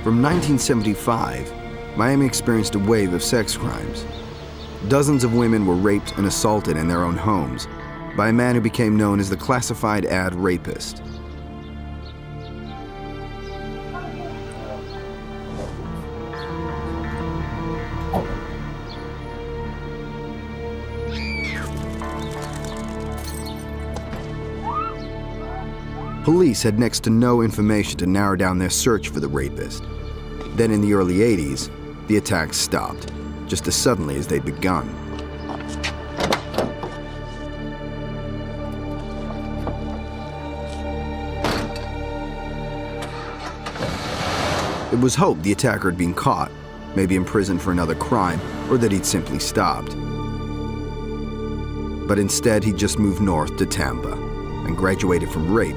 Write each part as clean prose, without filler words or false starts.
From 1975, Miami experienced a wave of sex crimes. Dozens of women were raped and assaulted in their own homes by a man who became known as the classified ad rapist. Police had next to no information to narrow down their search for the rapist. Then in the early 80s, the attacks stopped, just as suddenly as they'd begun. It was hoped the attacker had been caught, maybe imprisoned for another crime, or that he'd simply stopped. But instead, he just moved north to Tampa and graduated from rape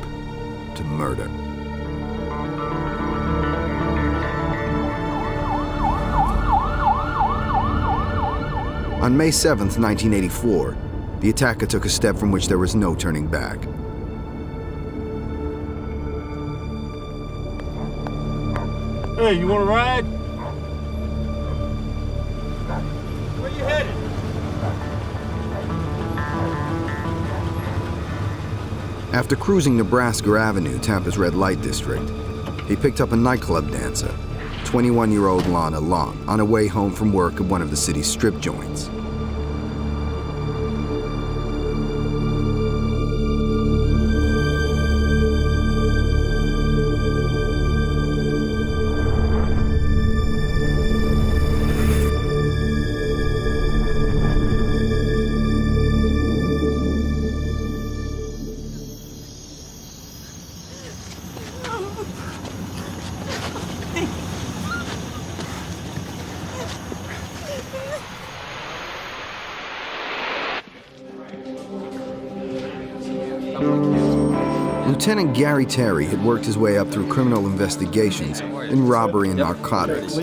to murder. On May 7th, 1984, the attacker took a step from which there was no turning back. Hey, you want to ride? Where you headed? After cruising Nebraska Avenue, Tampa's red light district, he picked up a nightclub dancer, 21-year-old Lana Long, on her way home from work at one of the city's strip joints. Lieutenant Gary Terry had worked his way up through criminal investigations in robbery and narcotics.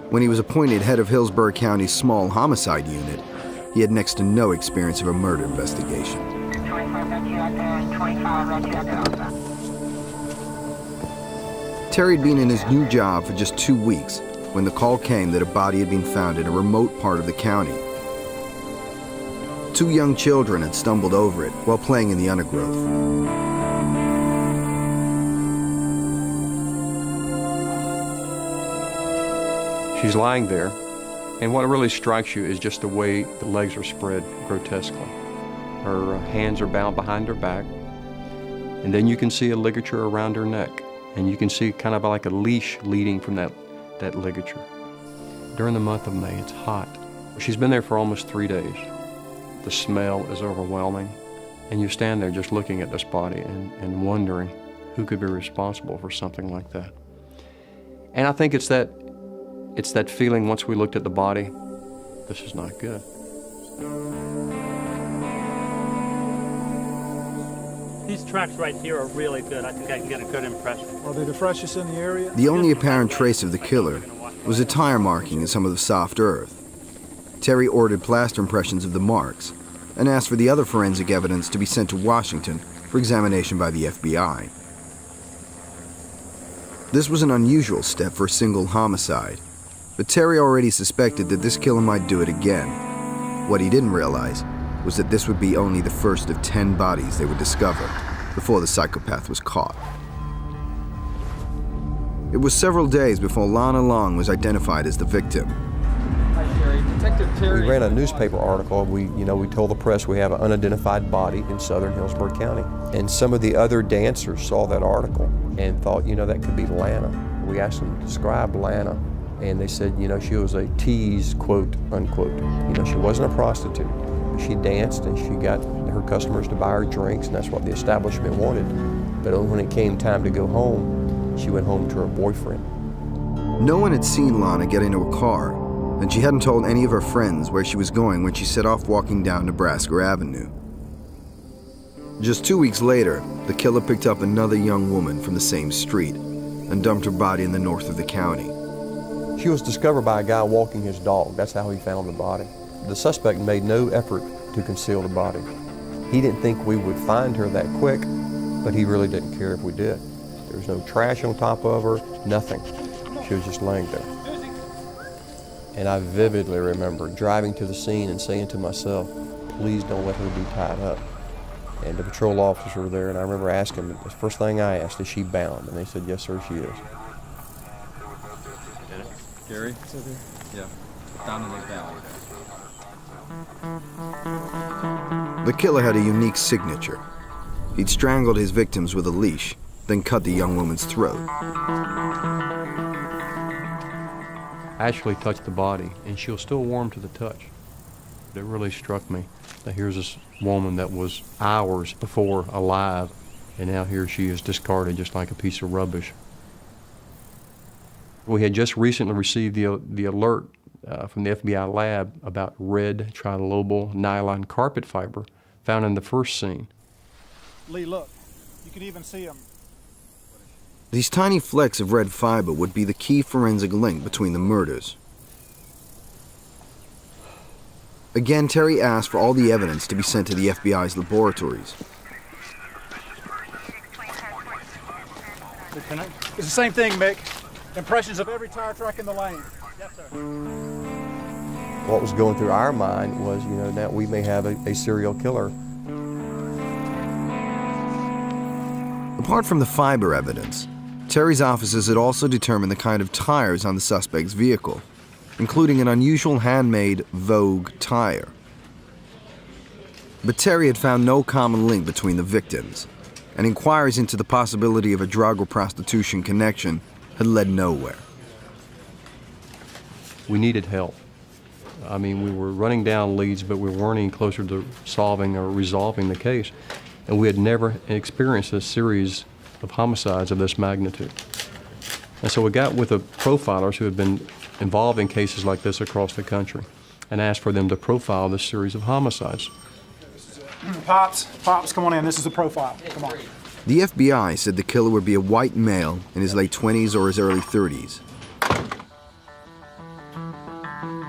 When he was appointed head of Hillsborough County's small homicide unit, he had next to no experience of a murder investigation. Terry had been in his new job for just 2 weeks when the call came that a body had been found in a remote part of the county. 2 young children had stumbled over it while playing in the undergrowth. She's lying there, and what really strikes you is just the way the legs are spread grotesquely. Her hands are bound behind her back, and then you can see a ligature around her neck, and you can see kind of like a leash leading from that ligature. During the month of May, it's hot. She's been there for almost 3 days. The smell is overwhelming, and you stand there just looking at this body and wondering who could be responsible for something like that. And I think it's that feeling once we looked at the body, this is not good. These tracks right here are really good. I think I can get a good impression. Are they the freshest in the area? The only apparent trace of the killer was a tire marking in some of the soft earth. Terry ordered plaster impressions of the marks and asked for the other forensic evidence to be sent to Washington for examination by the FBI. This was an unusual step for a single homicide, but Terry already suspected that this killer might do it again. What he didn't realize was that this would be only the first of 10 bodies they would discover before the psychopath was caught. It was several days before Lana Long was identified as the victim. We ran a newspaper article. We told the press we have an unidentified body in southern Hillsborough County. And some of the other dancers saw that article and thought, that could be Lana. We asked them to describe Lana, and they said, she was a tease, quote, unquote. She wasn't a prostitute. She danced and she got her customers to buy her drinks, and that's what the establishment wanted. But when it came time to go home, she went home to her boyfriend. No one had seen Lana get into a car, and she hadn't told any of her friends where she was going when she set off walking down Nebraska Avenue. Just 2 weeks later, the killer picked up another young woman from the same street and dumped her body in the north of the county. She was discovered by a guy walking his dog. That's how he found the body. The suspect made no effort to conceal the body. He didn't think we would find her that quick, but he really didn't care if we did. There was no trash on top of her, nothing. She was just laying there. And I vividly remember driving to the scene and saying to myself, please don't let her be tied up. And the patrol officers were there, and I remember asking, the first thing I asked, is she bound? And they said, yes, sir, she is. Gary? Yeah. Down in the valley. The killer had a unique signature. He'd strangled his victims with a leash, then cut the young woman's throat. I actually touched the body, and she was still warm to the touch. It really struck me that here's this woman that was hours before alive, and now here she is discarded just like a piece of rubbish. We had just recently received the alert from the FBI lab about red trilobal nylon carpet fiber found in the first scene. Lee, look. You can even see them. These tiny flecks of red fiber would be the key forensic link between the murders. Again, Terry asked for all the evidence to be sent to the FBI's laboratories. Lieutenant? It's the same thing, Mick. Impressions of every tire track in the lane. Yes, sir. What was going through our mind was, now we may have a serial killer. Apart from the fiber evidence, Terry's officers had also determined the kind of tires on the suspect's vehicle, including an unusual handmade Vogue tire. But Terry had found no common link between the victims, and inquiries into the possibility of a drug or prostitution connection had led nowhere. We needed help. I mean, we were running down leads, but we weren't any closer to solving or resolving the case. And we had never experienced a series of homicides of this magnitude. And so we got with the profilers who had been involved in cases like this across the country and asked for them to profile this series of homicides. Pops, come on in. This is the profile. Come on. The FBI said the killer would be a white male in his late 20s or his early 30s.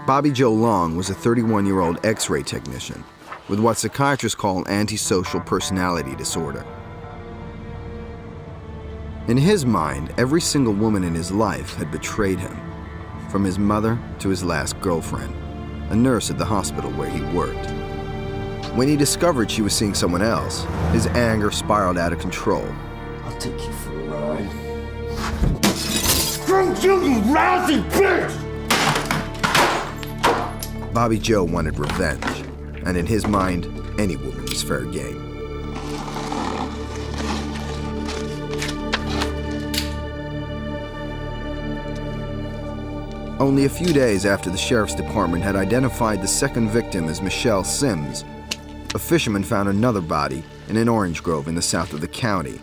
Bobby Joe Long was a 31-year-old X-ray technician with what psychiatrists call antisocial personality disorder. In his mind, every single woman in his life had betrayed him, from his mother to his last girlfriend, a nurse at the hospital where he worked. When he discovered she was seeing someone else, his anger spiraled out of control. I'll take you for a ride. Drink you lousy bitch! Bobby Joe wanted revenge, and in his mind, any woman was fair game. Only a few days after the sheriff's department had identified the second victim as Michelle Sims, a fisherman found another body in an orange grove in the south of the county.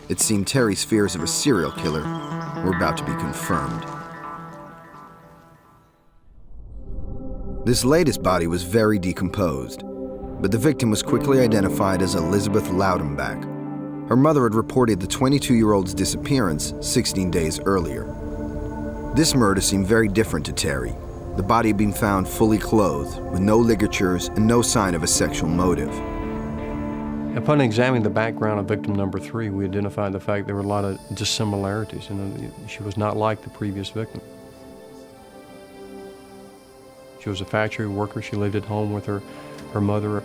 It seemed Terry's fears of a serial killer were about to be confirmed. This latest body was very decomposed, but the victim was quickly identified as Elizabeth Loudenbach. Her mother had reported the 22-year-old's disappearance 16 days earlier. This murder seemed very different to Terry. The body had been found fully clothed, with no ligatures and no sign of a sexual motive. Upon examining the background of victim number 3, we identified the fact there were a lot of dissimilarities. She was not like the previous victim. She was a factory worker. She lived at home with her mother.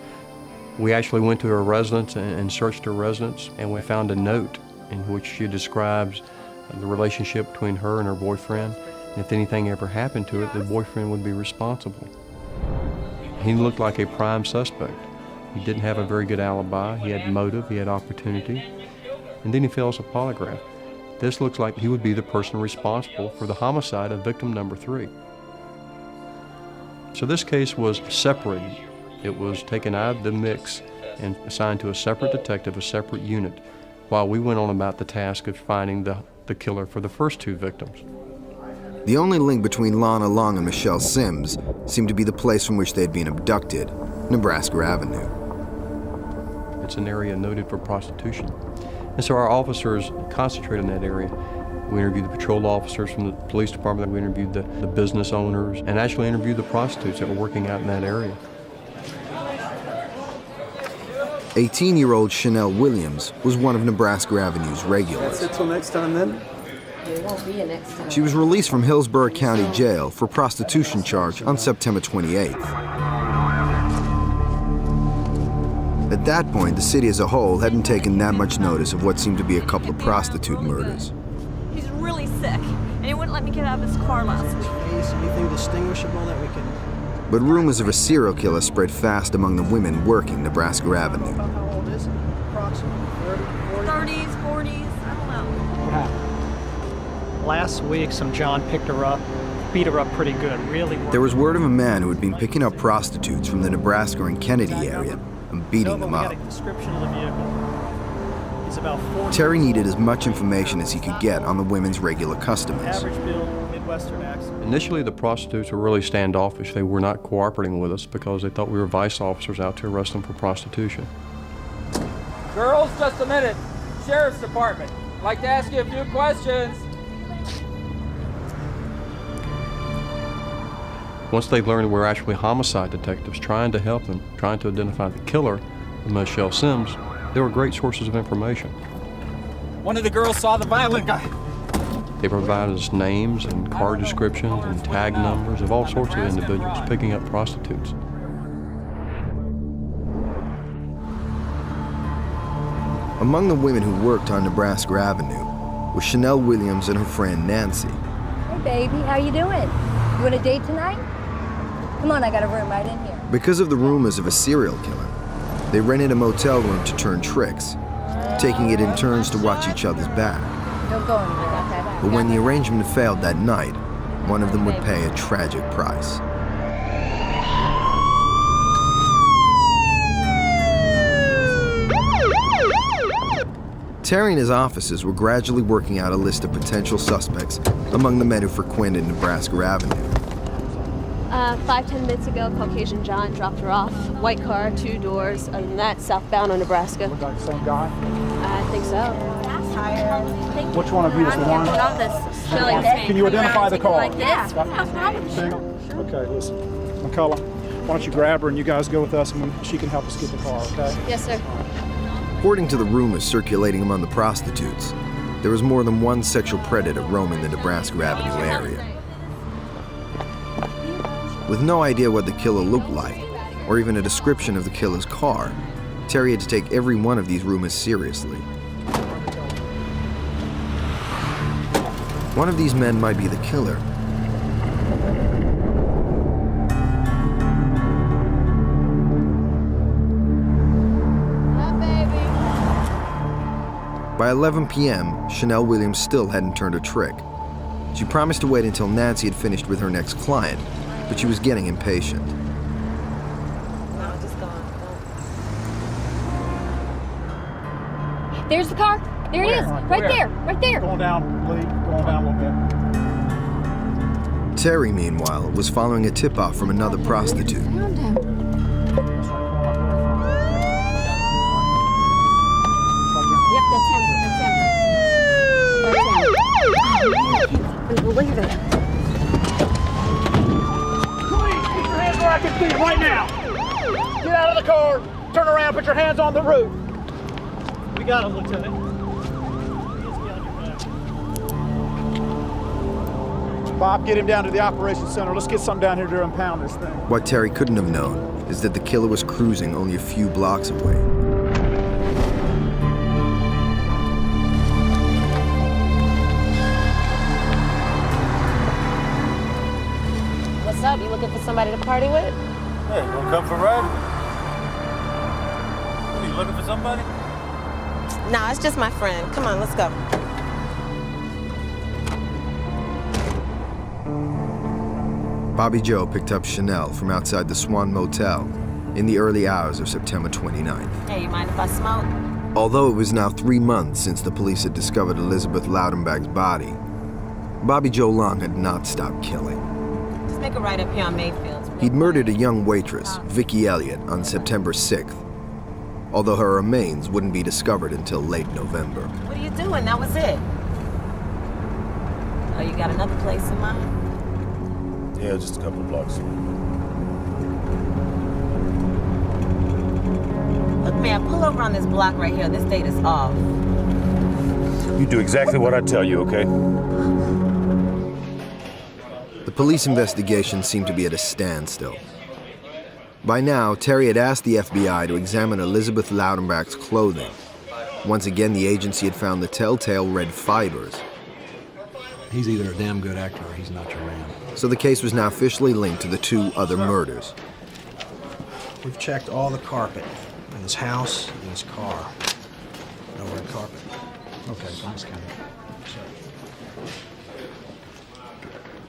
We actually went to her residence and searched her residence, and we found a note in which she describes the relationship between her and her boyfriend. And if anything ever happened to it, the boyfriend would be responsible. He looked like a prime suspect. He didn't have a very good alibi. He had motive, he had opportunity, and then he fails a polygraph. This looks like he would be the person responsible for the homicide of victim number 3. So this case was separated. It was taken out of the mix and assigned to a separate detective, a separate unit, while we went on about the task of finding the killer for the first 2 victims. The only link between Lana Long and Michelle Sims seemed to be the place from which they had been abducted, Nebraska Avenue. It's an area noted for prostitution. And so our officers concentrated in that area. We interviewed the patrol officers from the police department. We interviewed the business owners and actually interviewed the prostitutes that were working out in that area. 18-year-old Chanel Williams was one of Nebraska Avenue's regulars. That's it till next time then? There won't be a next time. She was released from Hillsborough County Jail for prostitution charge on September 28th. At that point, the city as a whole hadn't taken that much notice of what seemed to be a couple of prostitute murders. He's really sick, and he wouldn't let me get out of his car last week. Anything distinguishable that we can... But rumors of a serial killer spread fast among the women working Nebraska Avenue. How old is it? Approximately 30s, 40s, I don't know. What happened? Last week, some John picked her up, beat her up pretty good, really. There was word of a man who had been picking up prostitutes from the Nebraska and Kennedy area and beating them up. Description of the vehicle. He's about 40. Terry needed as much information as he could get on the women's regular customers. Average build, Midwestern accent. Initially, the prostitutes were really standoffish. They were not cooperating with us because they thought we were vice officers out to arrest them for prostitution. Girls, just a minute. Sheriff's Department. I'd like to ask you a few questions. Once they learned we were actually homicide detectives trying to help them, trying to identify the killer, Michelle Sims, they were great sources of information. One of the girls saw the violent guy. They provided us names and car descriptions and tag numbers of all sorts of individuals picking up prostitutes. Among the women who worked on Nebraska Avenue was Chanel Williams and her friend Nancy. Hey, baby, how you doing? You want a date tonight? Come on, I got a room right in here. Because of the rumors of a serial killer, they rented a motel room to turn tricks, taking it in turns to watch each other's back. Don't go anywhere, okay? But when the arrangement failed that night, one of them would pay a tragic price. Terry and his officers were gradually working out a list of potential suspects among the men who frequented Nebraska Avenue. 5-10 minutes ago, Caucasian John dropped her off. White car, 2 doors. Other than that, southbound on Nebraska. Look like the same guy? I think so. Which one of you is the one? Can you identify the car? Like this? Okay, listen. McCullough, why don't you grab her and you guys go with us and she can help us get the car, okay? Yes, sir. According to the rumors circulating among the prostitutes, there was more than one sexual predator roaming the Nebraska Avenue area. With no idea what the killer looked like, or even a description of the killer's car, Terry had to take every one of these rumors seriously. One of these men might be the killer. By 11 p.m., Chanel Williams still hadn't turned a trick. She promised to wait until Nancy had finished with her next client, but she was getting impatient. There's the car. There it is. Right there. Right there. Going down, Lee. Going down a little bit. Terry, meanwhile, was following a tip-off from another prostitute. Calm down. Yep, that's him. Look at that. Please, put your hands where I can see it right now. Get out of the car. Turn around. Put your hands on the roof. We got him, Lieutenant. Bob, get him down to the operations center. Let's get something down here to impound this thing. What Terry couldn't have known is that the killer was cruising only a few blocks away. What's up? You looking for somebody to party with? Hey, you wanna come for a ride? What, you looking for somebody? Nah, it's just my friend. Come on, let's go. Bobby Joe picked up Chanel from outside the Swan Motel in the early hours of September 29th. Hey, you mind if I smoke? Although it was now 3 months since the police had discovered Elizabeth Loudenbach's body, Bobby Joe Long had not stopped killing. Just make a right up here on Mayfield. He'd murdered a young waitress, Vicki Elliott, on September 6th, although her remains wouldn't be discovered until late November. What are you doing? That was it. Oh, you got another place in mind? Yeah, just a couple of blocks. Look, man, pull over on this block right here. This date is off. You do exactly what I tell you, okay? The police investigation seemed to be at a standstill. By now, Terry had asked the FBI to examine Elizabeth Loudenbach's clothing. Once again, the agency had found the telltale red fibers. He's either a damn good actor or he's not your man. So the case was now officially linked to the two other murders. We've checked all the carpet in his house and his car. No red carpet. Okay, thanks, Kenny.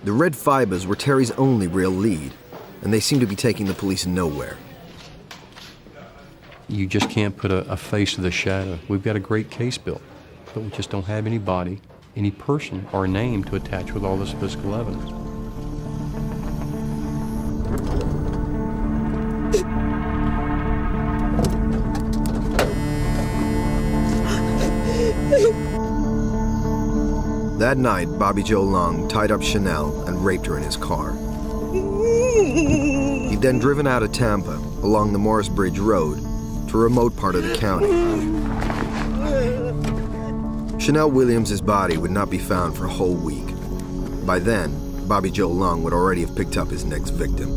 The red fibers were Terry's only real lead, and they seemed to be taking the police nowhere. You just can't put a face to the shadow. We've got a great case built, but we just don't have any body, any person, or name to attach with all this physical evidence. That night, Bobby Joe Long tied up Chanel and raped her in his car. He'd then driven out of Tampa along the Morris Bridge Road to a remote part of the county. Chanel Williams' body would not be found for a whole week. By then, Bobby Joe Long would already have picked up his next victim.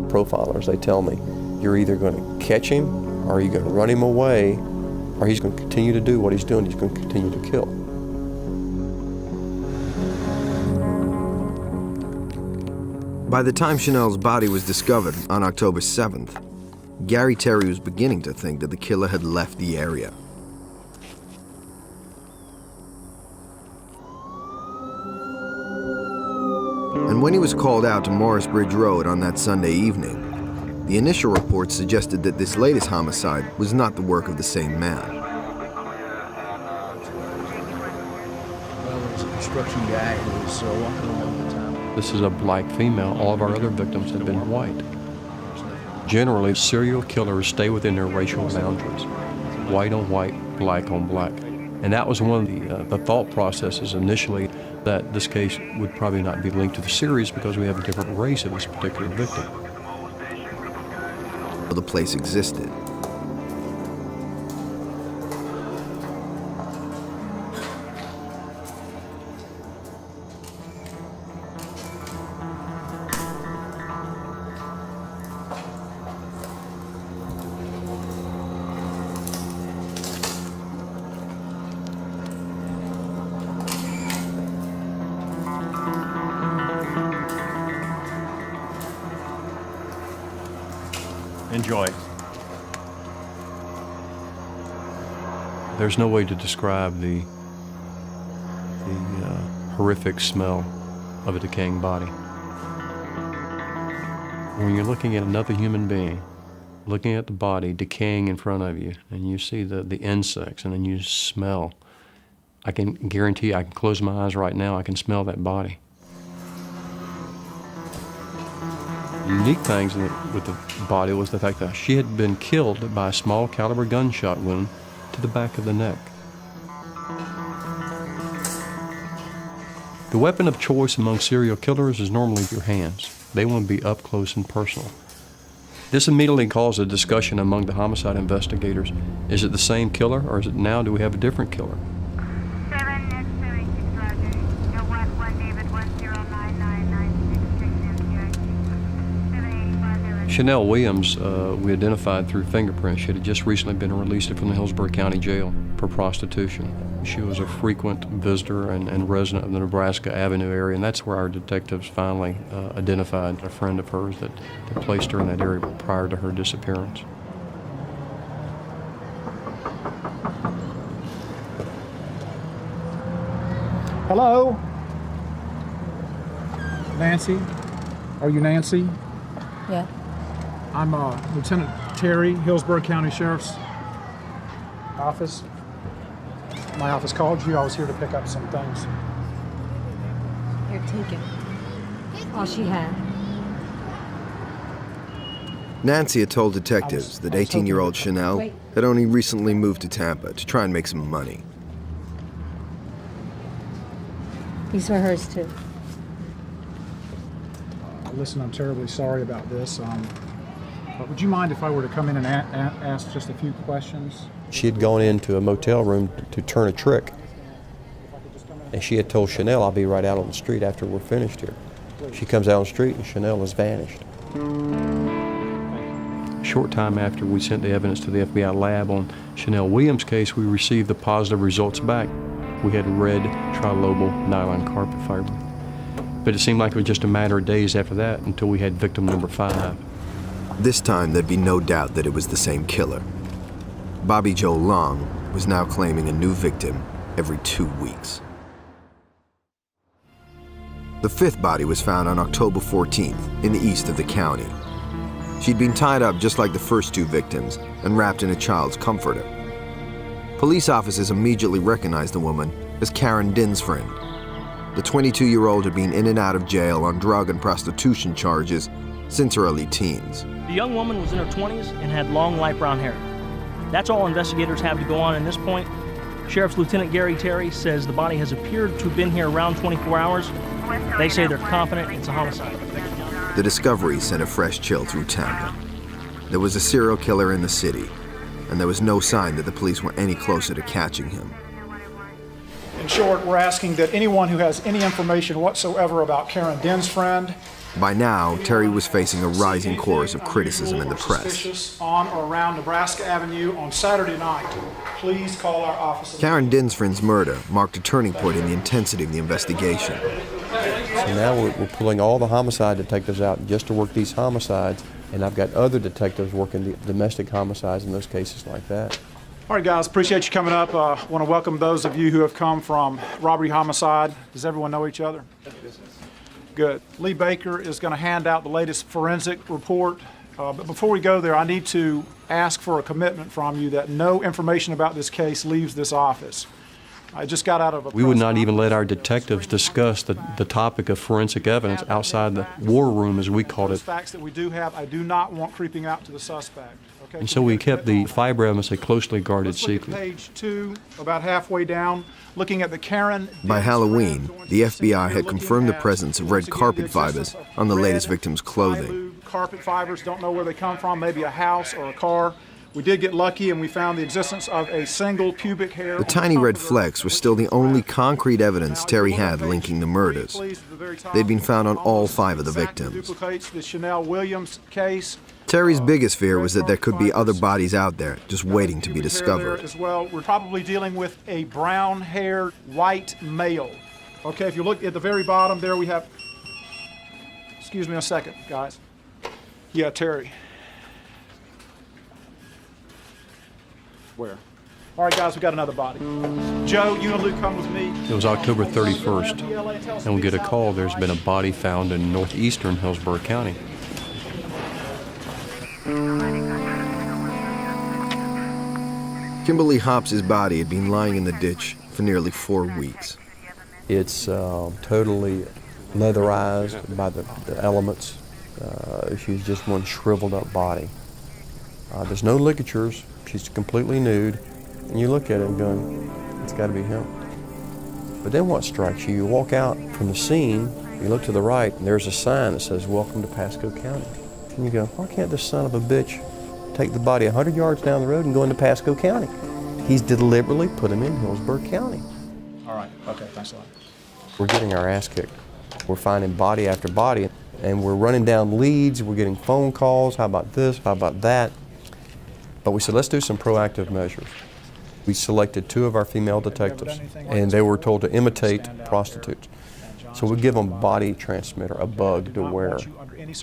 Profilers, they tell me, you're either going to catch him, or you're going to run him away, or he's going to continue to do what he's doing. He's going to continue to kill. By the time Chanel's body was discovered on October 7th, Gary Terry was beginning to think that the killer had left the area. And when he was called out to Morris Bridge Road on that Sunday evening, the initial reports suggested that this latest homicide was not the work of the same man. Well, there's a construction guy who was walking around the town. This is a black female. All of our other victims have been white. Generally, serial killers stay within their racial boundaries. White on white, black on black. And that was one of the thought processes initially, that this case would probably not be linked to the series because we have a different race of this particular victim. The place existed. Enjoy. There's no way to describe the horrific smell of a decaying body. When you're looking at another human being, looking at the body decaying in front of you, and you see the insects, and then you smell, I can guarantee I can close my eyes right now, I can smell that body. Unique things with the body was the fact that she had been killed by a small caliber gunshot wound to the back of the neck. The weapon of choice among serial killers is normally your hands. They want to be up close and personal. This immediately caused a discussion among the homicide investigators. Is it the same killer, or is it now, do we have a different killer? Chanel Williams, we identified through fingerprints. She had just recently been released from the Hillsborough County Jail for prostitution. She was a frequent visitor and resident of the Nebraska Avenue area, and that's where our detectives finally identified a friend of hers that placed her in that area prior to her disappearance. Hello? Nancy? Are you Nancy? Yeah. I'm Lieutenant Terry, Hillsborough County Sheriff's Office. My office called you. I was here to pick up some things. Here, take it. All she had. Nancy had told detectives that 18-year-old Chanel had only recently moved to Tampa to try and make some money. These were hers, too. Listen, I'm terribly sorry about this. But would you mind if I were to come in and ask just a few questions? She had gone into a motel room to turn a trick. And she had told Chanel, I'll be right out on the street after we're finished here. She comes out on the street and Chanel has vanished. A short time after we sent the evidence to the FBI lab on Chanel Williams' case, we received the positive results back. We had red trilobal nylon carpet fiber. But it seemed like it was just a matter of days after that until we had victim number 5. This time, there'd be no doubt that it was the same killer. Bobby Joe Long was now claiming a new victim every 2 weeks. The 5th body was found on October 14th in the east of the county. She'd been tied up just like the first 2 victims and wrapped in a child's comforter. Police officers immediately recognized the woman as Karen Dinsfriend. The 22-year-old had been in and out of jail on drug and prostitution charges since her early teens. The young woman was in her 20s and had long light brown hair. That's all investigators have to go on at this point. Sheriff's Lieutenant Gary Terry says the body has appeared to have been here around 24 hours. They say they're confident it's a homicide. The discovery sent a fresh chill through Tampa. There was a serial killer in the city, and there was no sign that the police were any closer to catching him. In short, we're asking that anyone who has any information whatsoever about Karen Dinsfriend. By now, Terry was facing a rising chorus of criticism in the press. On or around Nebraska Avenue on Saturday night, please call our office. Karen Dinsfriend's murder marked a turning point in the intensity of the investigation. So now we're pulling all the homicide detectives out just to work these homicides, and I've got other detectives working the domestic homicides in those cases like that. All right, guys, appreciate you coming up. I want to welcome those of you who have come from robbery homicide. Does everyone know each other? Good. Lee Baker is going to hand out the latest forensic report. But before we go there, I need to ask for a commitment from you that no information about this case leaves this office. I just got out of a... We would not even let our detectives discuss the topic of forensic evidence outside the war room, as we called it. Facts that we do have, I do not want creeping out to the suspect. Okay? And so we kept the fiber evidence a closely guarded secret. Page 2, about halfway down, looking at the Karen... By Halloween, the FBI had confirmed the presence of red carpet fibers on the latest victim's clothing. Carpet fibers, don't know where they come from, maybe a house or a car. We did get lucky and we found the existence of a single pubic hair. The tiny red flecks were still the only concrete evidence Terry had linking the murders. They'd been found on all 5 of the victims. Duplicates the Chanel Williams case. Terry's biggest fear was that there could be other bodies out there just waiting to be discovered. As well, we're probably dealing with a brown-haired white male. Okay, if you look at the very bottom there, we have... Excuse me a second, guys. Yeah, Terry. Where? All right, guys, we got another body. Joe, you and Luke come with me. It was October 31st, and we get a call there's been a body found in northeastern Hillsborough County. Kimberly Hopps's body had been lying in the ditch for nearly 4 weeks. It's totally leatherized by the elements. She's just one shriveled up body. There's no ligatures. She's completely nude, and you look at it and going, it's got to be him. But then what strikes you? You walk out from the scene, you look to the right, and there's a sign that says, "Welcome to Pasco County." And you go, why can't this son of a bitch take the body 100 yards down the road and go into Pasco County? He's deliberately put him in Hillsborough County. All right, okay, thanks a lot. We're getting our ass kicked. We're finding body after body, and we're running down leads, we're getting phone calls, how about this, how about that? But we said, let's do some proactive measures. We selected 2 of our female detectives, and they were told to imitate prostitutes. So we give them a body transmitter, a bug to wear.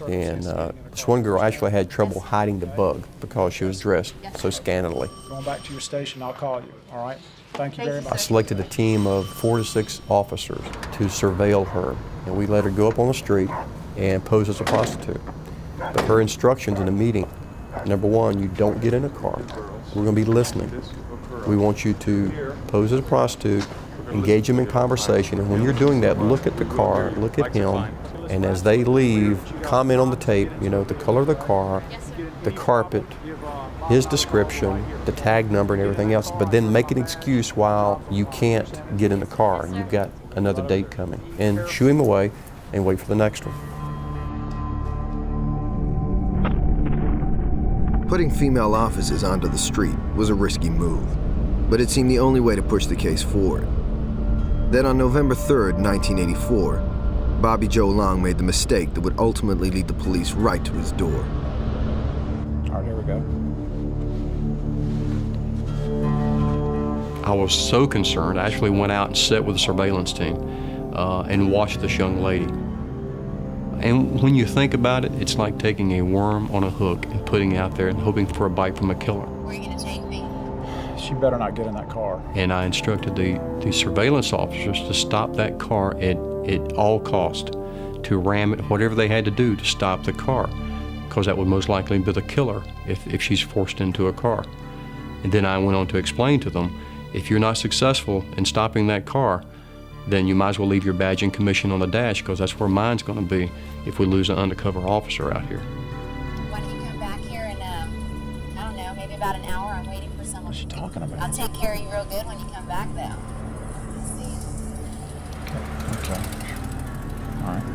And this one girl actually had trouble hiding the bug because she was dressed so scantily. Going back to your station, I'll call you, all right? Thank you very much. I selected a team of 4 to 6 officers to surveil her, and we let her go up on the street and pose as a prostitute. But her instructions in the meeting: number 1, you don't get in a car. We're going to be listening. We want you to pose as a prostitute, engage him in conversation, and when you're doing that, look at the car, look at him, and as they leave, comment on the tape, you know, the color of the car, the carpet, his description, the tag number and everything else, but then make an excuse while you can't get in the car. You've got another date coming. And shoo him away and wait for the next one. Putting female officers onto the street was a risky move, but it seemed the only way to push the case forward. Then on November 3rd, 1984, Bobby Joe Long made the mistake that would ultimately lead the police right to his door. All right, here we go. I was so concerned, I actually went out and sat with the surveillance team and watched this young lady. And when you think about it, it's like taking a worm on a hook and putting it out there and hoping for a bite from a killer. Where are you going to take me? She better not get in that car. And I instructed the surveillance officers to stop that car at all cost, to ram it, whatever they had to do to stop the car, because that would most likely be the killer if she's forced into a car. And then I went on to explain to them, if you're not successful in stopping that car, then you might as well leave your badge and commission on the dash, because that's where mine's going to be if we lose an undercover officer out here. Why don't you come back here in, I don't know, maybe about an hour? I'm waiting for someone. What's she talking about? I'll take care of you real good when you come back, though. Okay. All right.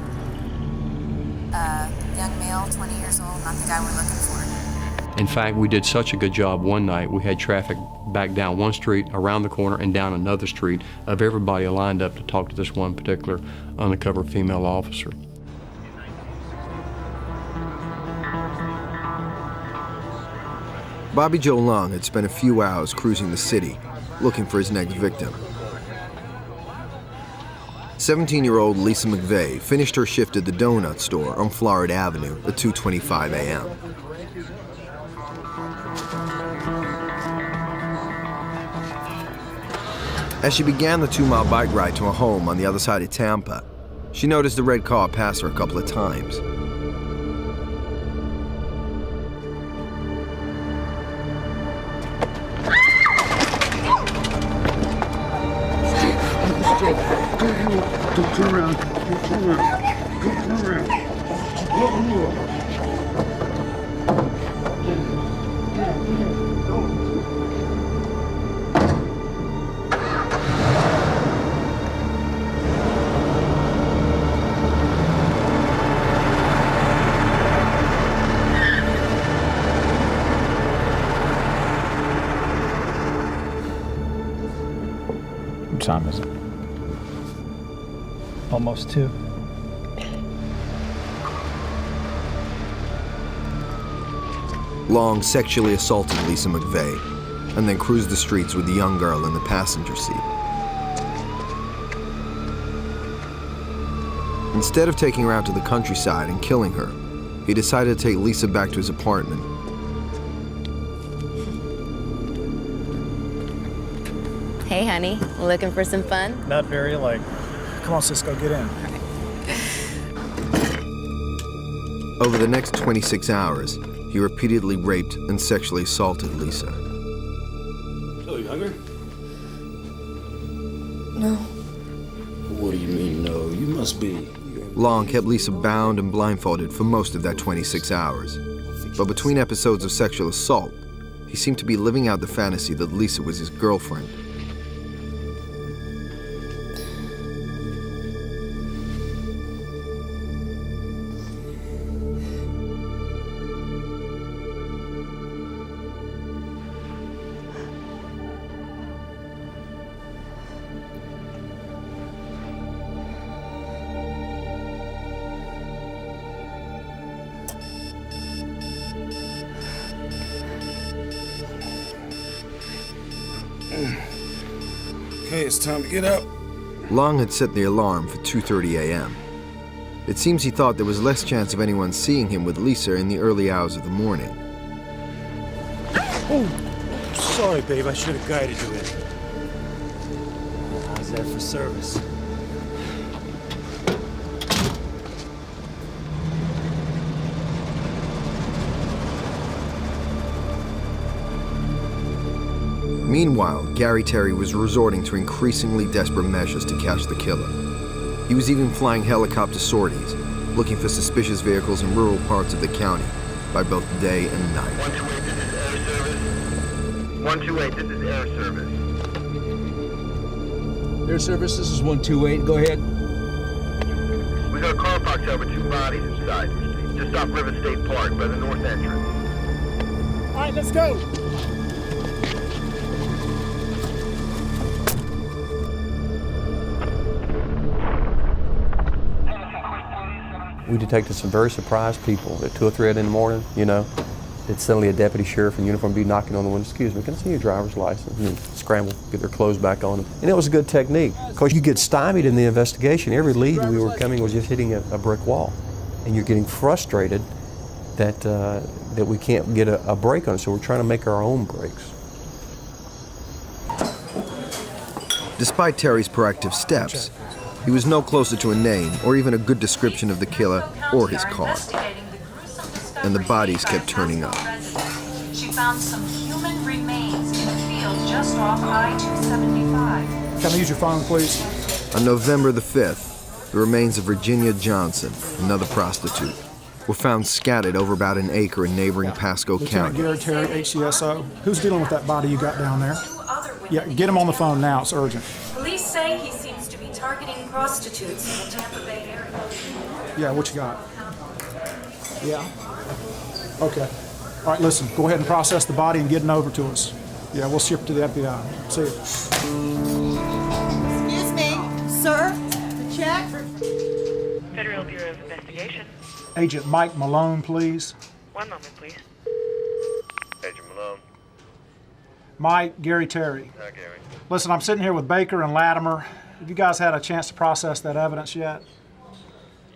Young male, 20 years old, not the guy we're looking for. In fact, we did such a good job one night, we had traffic back down one street, around the corner, and down another street of everybody lined up to talk to this one particular undercover female officer. Bobby Joe Long had spent a few hours cruising the city, looking for his next victim. 17-year-old Lisa McVeigh finished her shift at the donut store on Florida Avenue at 2:25 a.m. As she began the 2-mile bike ride to a home on the other side of Tampa, she noticed the red car pass her a couple of times. Turn around. What time is it? Almost 2. Long sexually assaulted Lisa McVeigh and then cruised the streets with the young girl in the passenger seat. Instead of taking her out to the countryside and killing her, he decided to take Lisa back to his apartment. Hey, honey, looking for some fun? Not very, like. Come on, Cisco, get in. Over the next 26 hours, he repeatedly raped and sexually assaulted Lisa. So, you hungry? No. What do you mean, no? You must be. Long kept Lisa bound and blindfolded for most of that 26 hours. But between episodes of sexual assault, he seemed to be living out the fantasy that Lisa was his girlfriend. Okay, it's time to get up. Long had set the alarm for 2:30 a.m. It seems he thought there was less chance of anyone seeing him with Lisa in the early hours of the morning. Oh, sorry, babe. I should have guided you in. How's that for service? Meanwhile, Gary Terry was resorting to increasingly desperate measures to catch the killer. He was even flying helicopter sorties, looking for suspicious vehicles in rural parts of the county by both day and night. 128, this is air service. 128, this is air service. Air service, this is 128. Go ahead. We got a car parked over 2 bodies inside, just off River State Park by the north entrance. All right, let's go. We detected some very surprised people at 2 or 3 in the morning, you know. It's suddenly a deputy sheriff in uniform be knocking on the window, excuse me, can I see your driver's license? And scramble, get their clothes back on them. And it was a good technique. Because you get stymied in the investigation. Every lead we were coming was just hitting a brick wall. And you're getting frustrated that we can't get a break on it, so we're trying to make our own breaks. Despite Terry's proactive steps, he was no closer to a name or even a good description of the killer or his car. And the bodies kept turning up. She found some human remains in a field just off I-275. Can I use your phone, please? On November the 5th, the remains of Virginia Johnson, another prostitute, were found scattered over about an acre in neighboring Pasco Lieutenant County. Gary Terry, HCSO. Who's dealing with that body you got down there? Yeah, get him on the phone now. It's urgent. Police say he seems to be targeting prostitutes in the Tampa Bay area. Yeah, what you got? Yeah. Okay. All right, listen, go ahead and process the body and get it over to us. Yeah, we'll ship it to the FBI. See you. Excuse me, sir, the check? Federal Bureau of Investigation. Agent Mike Malone, please. One moment, please. Agent Malone. Mike, Gary Terry. Hi, Gary. Listen, I'm sitting here with Baker and Latimer. Have you guys had a chance to process that evidence yet?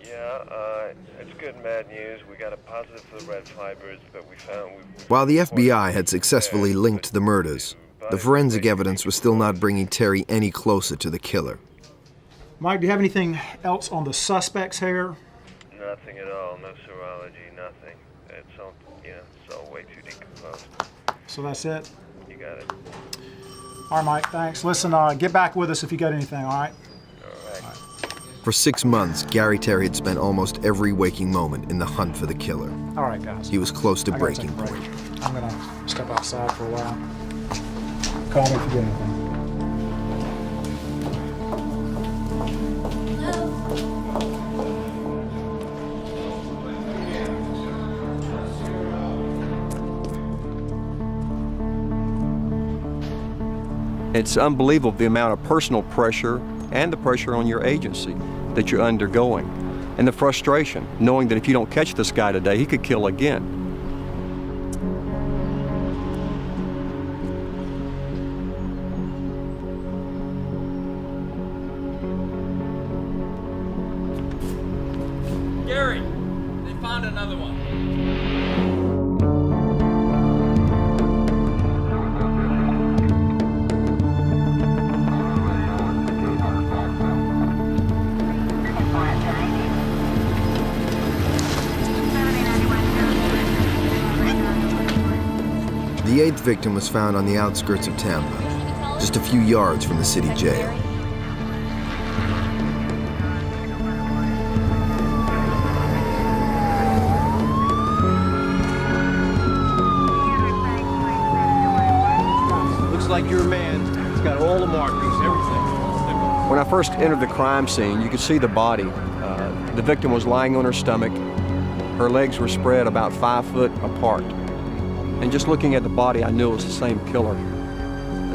Yeah, it's good and bad news. We got a positive for the red fibers, but we found... While the FBI had successfully linked the murders, the forensic evidence was still not bringing Terry any closer to the killer. Mike, do you have anything else on the suspect's hair? Nothing at all. No serology, nothing. It's all, it's all way too decomposed. So that's it? You got it. All right, Mike, thanks. Listen, get back with us if you got anything, all right? For 6 months, Gary Terry had spent almost every waking moment in the hunt for the killer. All right, guys. He was close to I gotta breaking take a break. point. I'm gonna step outside for a while. Call me if you get anything. It's unbelievable the amount of personal pressure and the pressure on your agency that you're undergoing, and the frustration, knowing that if you don't catch this guy today, he could kill again. Gary, they found another one. The 8th victim was found on the outskirts of Tampa, just a few yards from the city jail. Looks like your man. He's got all the markings, everything. When I first entered the crime scene, you could see the body. The victim was lying on her stomach. Her legs were spread about 5 foot apart. And just looking at the body, I knew it was the same killer.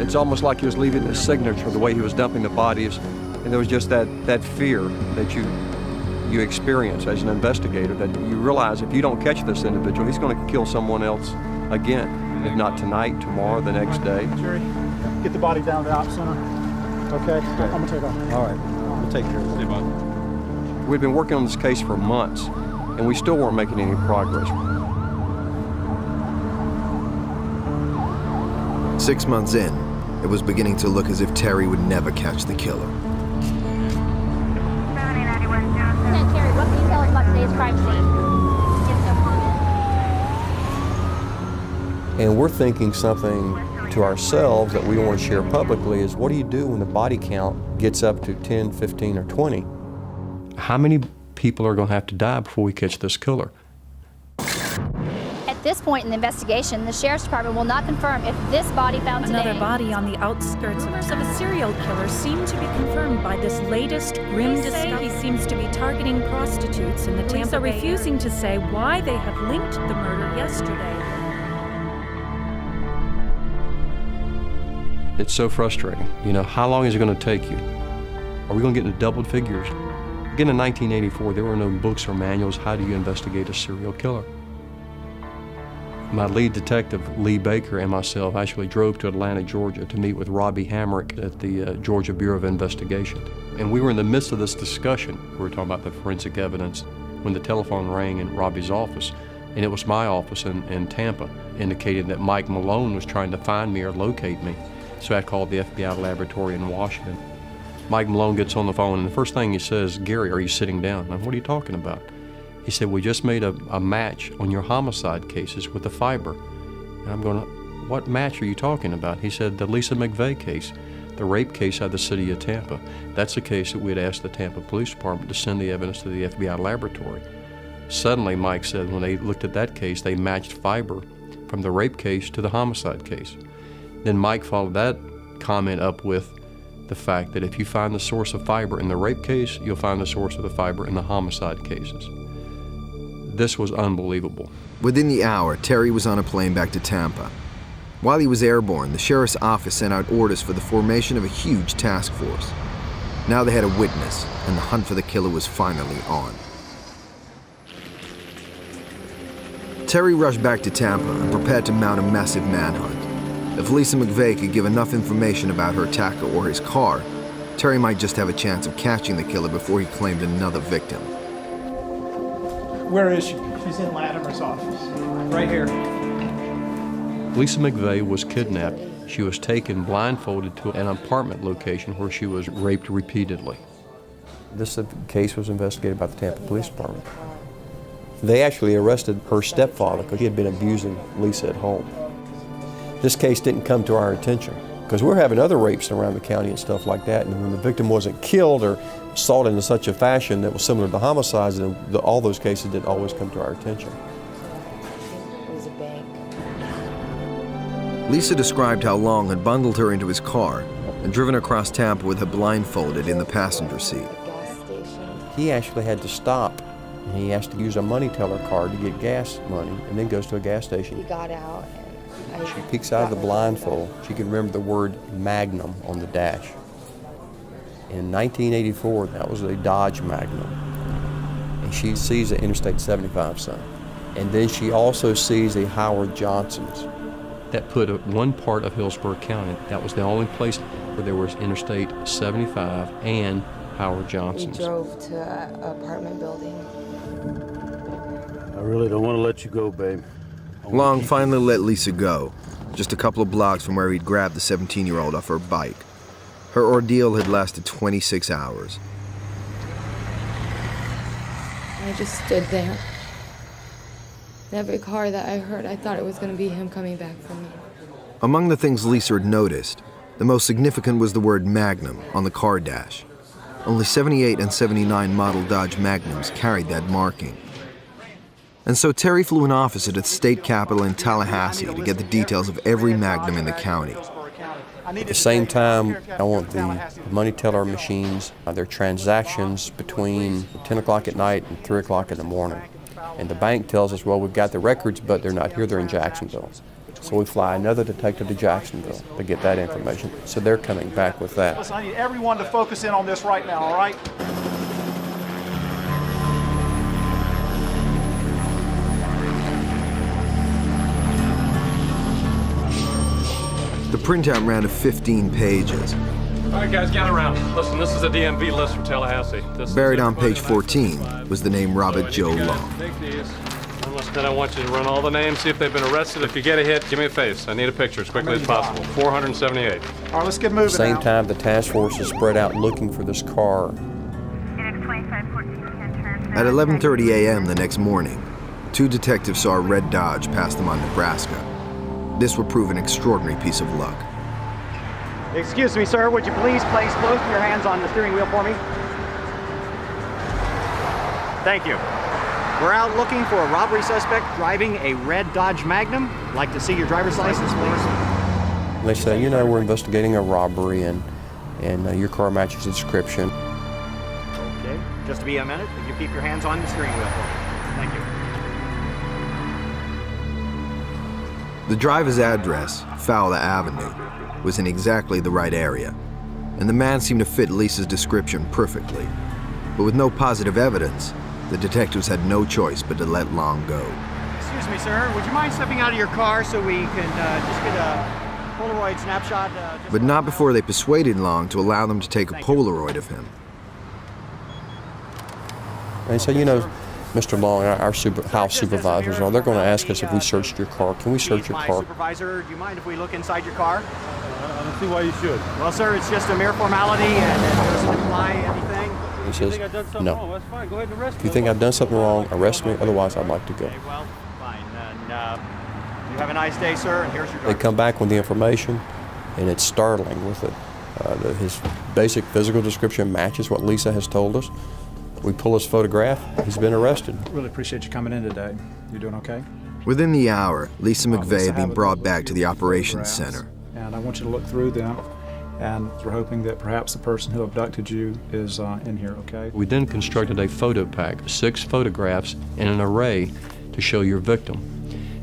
It's almost like he was leaving his signature the way he was dumping the bodies. And there was just that fear that you experience as an investigator, that you realize if you don't catch this individual, he's going to kill someone else again. If not tonight, tomorrow, the next day. Jerry, get the body down to the op center. Okay? I'm going to take off. All right. We'll take care of it. We've been working on this case for months, and we still weren't making any progress. 6 months in, it was beginning to look as if Terry would never catch the killer. Lieutenant Terry, what can you tell us about today's crime scene? And we're thinking something to ourselves that we don't want to share publicly is, what do you do when the body count gets up to 10, 15, or 20? How many people are going to have to die before we catch this killer? At this point in the investigation, the Sheriff's Department will not confirm if this body found today... Another body on the outskirts. Rumors of a serial killer seem to be confirmed by this latest grim discovery. He seems to be targeting prostitutes in the Tampa Bay. Police are refusing to say why they have linked the murder yesterday. It's so frustrating. You know, how long is it going to take you? Are we going to get into double figures? Again, in 1984, there were no books or manuals. How do you investigate a serial killer? My lead detective, Lee Baker, and myself actually drove to Atlanta, Georgia to meet with Robbie Hamrick at the Georgia Bureau of Investigation. And we were in the midst of this discussion. We were talking about the forensic evidence when the telephone rang in Robbie's office. And it was my office in Tampa, indicating that Mike Malone was trying to find me or locate me. So I called the FBI laboratory in Washington. Mike Malone gets on the phone, and the first thing he says, "Gary, are you sitting down?" And I'm, "What are you talking about?" He said, "We just made a match on your homicide cases with the fiber." And I'm going, "What match are you talking about?" He said, "The Lisa McVeigh case, the rape case out of the city of Tampa. That's a case that we had asked the Tampa Police Department to send the evidence to the FBI laboratory." Suddenly, Mike said, when they looked at that case, they matched fiber from the rape case to the homicide case. Then Mike followed that comment up with the fact that if you find the source of fiber in the rape case, you'll find the source of the fiber in the homicide cases. This was unbelievable. Within the hour, Terry was on a plane back to Tampa. While he was airborne, the sheriff's office sent out orders for the formation of a huge task force. Now they had a witness, and the hunt for the killer was finally on. Terry rushed back to Tampa and prepared to mount a massive manhunt. If Lisa McVeigh could give enough information about her attacker or his car, Terry might just have a chance of catching the killer before he claimed another victim. Where is she? She's in Latimer's office, right here. Lisa McVeigh was kidnapped. She was taken blindfolded to an apartment location where she was raped repeatedly. This case was investigated by the Tampa Police Department. They actually arrested her stepfather because he had been abusing Lisa at home. This case didn't come to our attention because we're having other rapes around the county and stuff like that, and when the victim wasn't killed or assaulted in such a fashion that was similar to homicides, then all those cases didn't always come to our attention. It was a bank. Lisa described how Long had bundled her into his car and driven across Tampa with her blindfolded in the passenger seat. He actually had to stop, and he has to use a money teller card to get gas money, and then goes to a gas station. He got out. She peeks out of the blindfold. She can remember the word Magnum on the dash. In 1984, that was a Dodge Magnum. And she sees the Interstate 75 sign. And then she also sees a Howard Johnson's. That put one part of Hillsborough County. That was the only place where there was Interstate 75 and Howard Johnson's. We drove to an apartment building. I really don't want to let you go, babe. Long finally let Lisa go, just a couple of blocks from where he'd grabbed the 17-year-old off her bike. Her ordeal had lasted 26 hours. I just stood there. Every car that I heard, I thought it was going to be him coming back for me. Among the things Lisa had noticed, the most significant was the word Magnum on the car dash. Only 78 and 79 model Dodge Magnums carried that marking. And so Terry flew an officer to the state capitol in Tallahassee to get the details of every Magnum in the county. At the same time, I want the money teller machines, their transactions between 10 o'clock at night and 3 o'clock in the morning. And the bank tells us, well, we've got the records, but they're not here, they're in Jacksonville. So we fly another detective to Jacksonville to get that information. So they're coming back with that. Listen, I need everyone to focus in on this right now, all right? The printout ran to 15 pages. All right, guys, gather around. Listen, this is a DMV list from Tallahassee. Buried on page 14 was the name Robert Joe Long. Take these. Then I want you to run all the names, see if they've been arrested. If you get a hit, give me a face. I need a picture as quickly as possible. 478. All right, let's get moving At the same now. time, the task force is spread out looking for this car. At 11:30 a.m. the next morning, two detectives saw a red Dodge pass them on Nebraska. This would prove an extraordinary piece of luck. Excuse me, sir. Would you please place both of your hands on the steering wheel for me? Thank you. We're out looking for a robbery suspect driving a red Dodge Magnum. Like to see your driver's license, please. They say, you know, we're investigating a robbery and your car matches the description. Okay, just to be a minute, if you keep your hands on the steering wheel for me. Thank you. The driver's address, Fowler Avenue, was in exactly the right area, and the man seemed to fit Lisa's description perfectly. But with no positive evidence, the detectives had no choice but to let Long go. Excuse me, sir. Would you mind stepping out of your car so we can just get a Polaroid snapshot? But not before they persuaded Long to allow them to take a Polaroid of him. They said, you know, Mr. Long, our house supervisors they're going to ask us if we searched your car. Can we search your car? Supervisor, do you mind if we look inside your car? I don't see why you should. Well, sir, it's just a mere formality and it doesn't imply anything. He says, no. If you think I've done something wrong, arrest me. Otherwise, I'd like to go. Okay, well, fine. Then you have a nice day, sir, and here's your They come back with the information, and it's startling with it. His basic physical description matches what Lisa has told us. We pull his photograph, he's been arrested. Really appreciate you coming in today. You doing okay? Within the hour, Lisa McVeigh had been brought back to the operations center. And I want you to look through them, and we're hoping that perhaps the person who abducted you is in here, okay? We then constructed a photo pack, 6 photographs in an array to show your victim.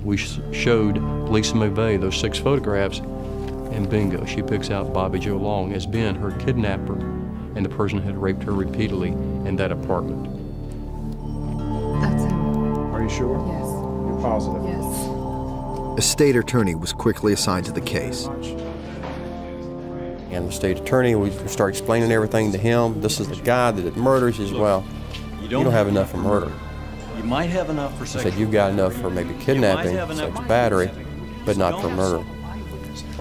We showed Lisa McVeigh those 6 photographs, and bingo, she picks out Bobby Joe Long as being her kidnapper and the person who had raped her repeatedly in that apartment. That's him. Are you sure? Yes. You're positive? Yes. A state attorney was quickly assigned to the case. And the state attorney, we start explaining everything to him. This is the guy that did murder. He says, well, you don't have enough for murder. You might have enough for He sexual. said, you've got enough for maybe kidnapping, sex battery, but not for murder.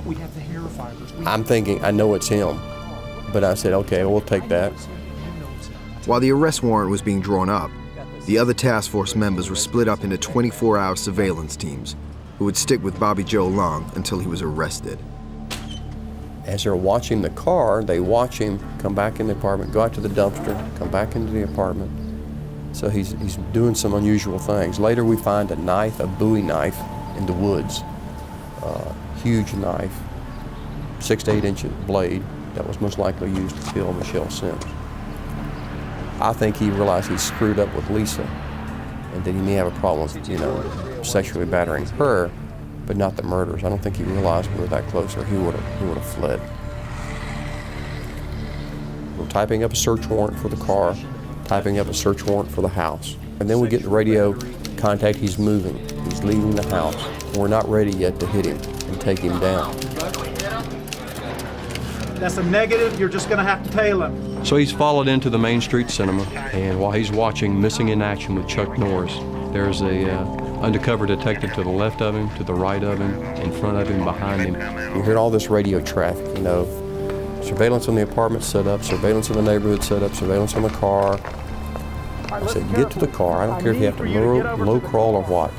We have the hair fibers. I'm thinking, I know it's him. But I said, okay, we'll take that. While the arrest warrant was being drawn up, the other task force members were split up into 24-hour surveillance teams who would stick with Bobby Joe Long until he was arrested. As they're watching the car, they watch him come back in the apartment, go out to the dumpster, come back into the apartment. So he's doing some unusual things. Later we find a knife, a Bowie knife, in the woods. Huge knife, 6 to 8 inch blade that was most likely used to kill Michelle Sims. I think he realized he screwed up with Lisa and that he may have a problem with, sexually battering her, but not the murders. I don't think he realized we were that close, or he would have fled. We're typing up a search warrant for the car, typing up a search warrant for the house. And then we get the radio contact, he's moving, he's leaving the house. We're not ready yet to hit him and take him down. That's a negative. You're just going to have to tail him. So he's followed into the Main Street Cinema, and while he's watching Missing in Action with Chuck Norris, there's a undercover detective to the left of him, to the right of him, in front of him, behind him. We heard all this radio traffic, surveillance on the apartment set up, surveillance in the neighborhood set up, surveillance on the car. I said, get to the car. I don't care if you have to low crawl or what.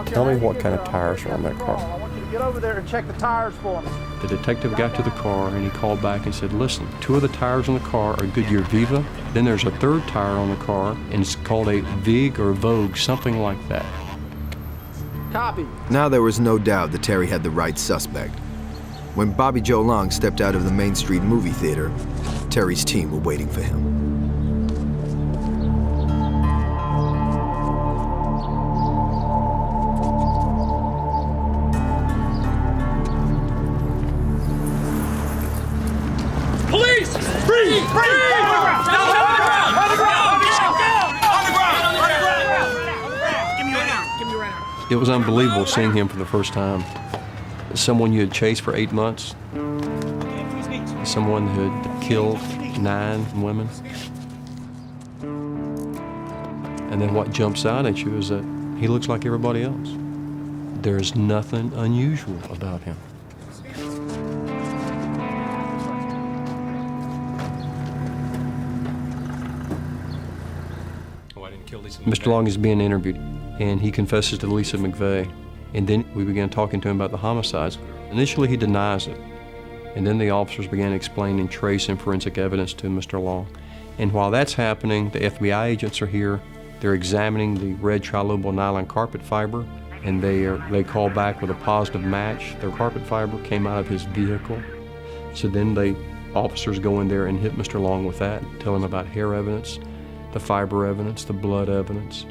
Tell me what kind of tires are on that car. I want you to get over there and check the tires for me. The detective got to the car and he called back and said, listen, 2 of the tires on the car are Goodyear Viva. Then there's a 3rd tire on the car, and it's called a Vig or Vogue, something like that. Copy. Now there was no doubt that Terry had the right suspect. When Bobby Joe Long stepped out of the Main Street movie theater, Terry's team were waiting for him. Police! Freeze! Freeze! On the ground! On the ground! On the ground! On the ground! Give me your arm. Give me your arm. It was unbelievable seeing him for the first time. Someone you had chased for 8 months. Someone who had killed 9 women. And then what jumps out at you is that he looks like everybody else. There's nothing unusual about him. Mr. Long is being interviewed, and he confesses to Lisa McVeigh. And then we began talking to him about the homicides. Initially, he denies it. And then the officers began explaining trace and forensic evidence to Mr. Long. And while that's happening, the FBI agents are here. They're examining the red trilobal nylon carpet fiber, and they call back with a positive match. Their carpet fiber came out of his vehicle. So then officers go in there and hit Mr. Long with that, tell him about hair evidence, the fiber evidence, the blood evidence,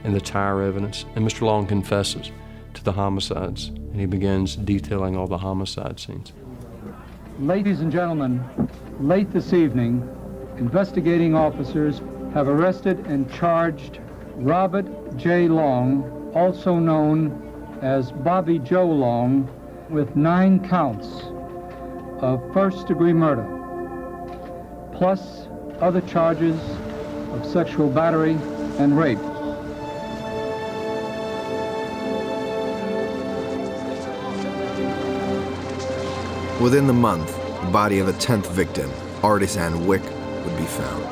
and the tire evidence. And Mr. Long confesses to the homicides, and he begins detailing all the homicide scenes. Ladies and gentlemen, late this evening, investigating officers have arrested and charged Robert J. Long, also known as Bobby Joe Long, with 9 counts of first-degree murder, plus other charges of sexual battery and rape. Within the month, the body of a 10th victim, Artisan Wick, would be found.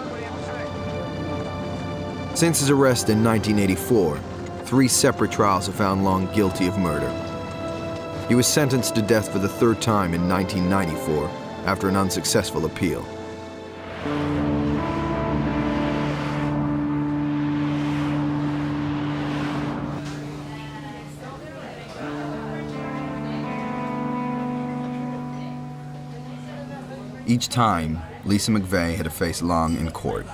Since his arrest in 1984, 3 separate trials have found Long guilty of murder. He was sentenced to death for the 3rd time in 1994 after an unsuccessful appeal. Each time, Lisa McVeigh had to face Long in court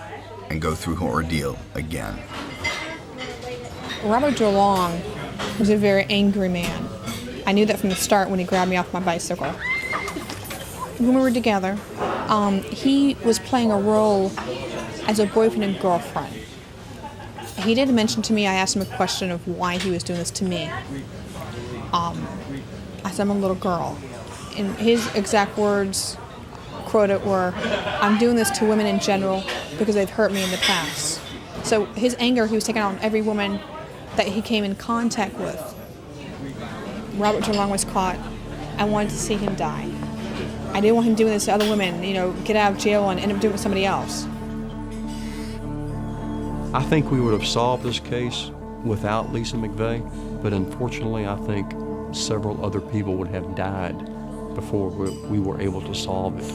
and go through her ordeal again. Robert Joe Long was a very angry man. I knew that from the start when he grabbed me off my bicycle. When we were together, he was playing a role as a boyfriend and girlfriend. He did mention to me, I asked him a question of why he was doing this to me. I said, I'm a little girl. And his exact words, quoted, were, I'm doing this to women in general because they've hurt me in the past. So his anger, he was taking out on every woman that he came in contact with. Robert Joe Long was caught. I wanted to see him die. I didn't want him doing this to other women, get out of jail and end up doing it with somebody else. I think we would have solved this case without Lisa McVeigh, but unfortunately I think several other people would have died before we were able to solve it.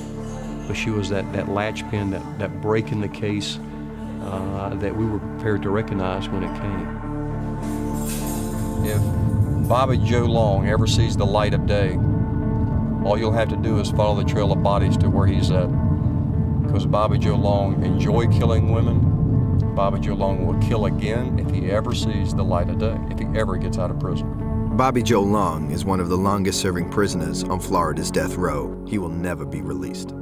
But she was that linchpin, that break in the case that we were prepared to recognize when it came. If Bobby Joe Long ever sees the light of day, all you'll have to do is follow the trail of bodies to where he's at. Because Bobby Joe Long enjoyed killing women. Bobby Joe Long will kill again if he ever sees the light of day, if he ever gets out of prison. Bobby Joe Long is one of the longest-serving prisoners on Florida's death row. He will never be released.